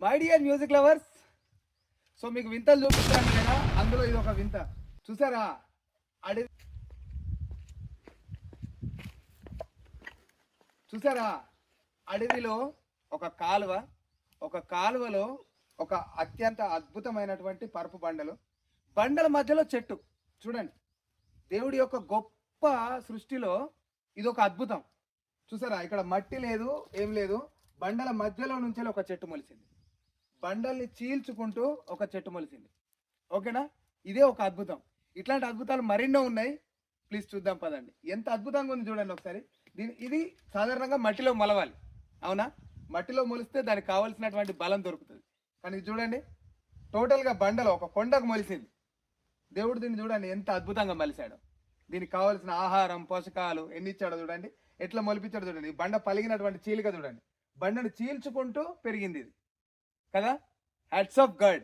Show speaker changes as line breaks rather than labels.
My dear music lovers, so మీకు వింతలు చూపిస్తాను కదా, అందులో ఇది ఒక వింత. చూసారా? అడవి చూసారా? అడవిలో ఒక కాలువ, ఒక కాలువలో ఒక అత్యంత అద్భుతమైనటువంటి పరుపు బండలు, బండల మధ్యలో చెట్టు. చూడండి, దేవుడి యొక్క గొప్ప సృష్టిలో ఇది ఒక అద్భుతం. చూసారా? ఇక్కడ మట్టి లేదు, ఏం లేదు, బండల మధ్యలో నుంచి ఒక చెట్టు మొలిసింది, బండల్ని చీల్చుకుంటూ ఒక చెట్టు మొలిసింది. ఓకేనా? ఇదే ఒక అద్భుతం. ఇట్లాంటి అద్భుతాలు మరెన్నో ఉన్నాయి. ప్లీజ్ చూద్దాం పదండి. ఎంత అద్భుతంగా ఉంది చూడండి ఒకసారి. ఇది సాధారణంగా మట్టిలో మొలవాలి, అవునా? మట్టిలో మొలిస్తే దానికి కావాల్సినటువంటి బలం దొరుకుతుంది. కానీ ఇది చూడండి, టోటల్గా బండలో ఒక కొండకు మొలిసింది. దేవుడు దీన్ని చూడండి ఎంత అద్భుతంగా మలిశాడు. దీనికి కావాల్సిన ఆహారం, పోషకాలు ఎన్ని ఇచ్చాడో చూడండి, ఎట్లా మొలిపించాడో చూడండి. ఈ బండ పలిగినటువంటి చీలిక చూడండి, బండను చీల్చుకుంటూ పెరిగింది ఇది కదా. Hats off God.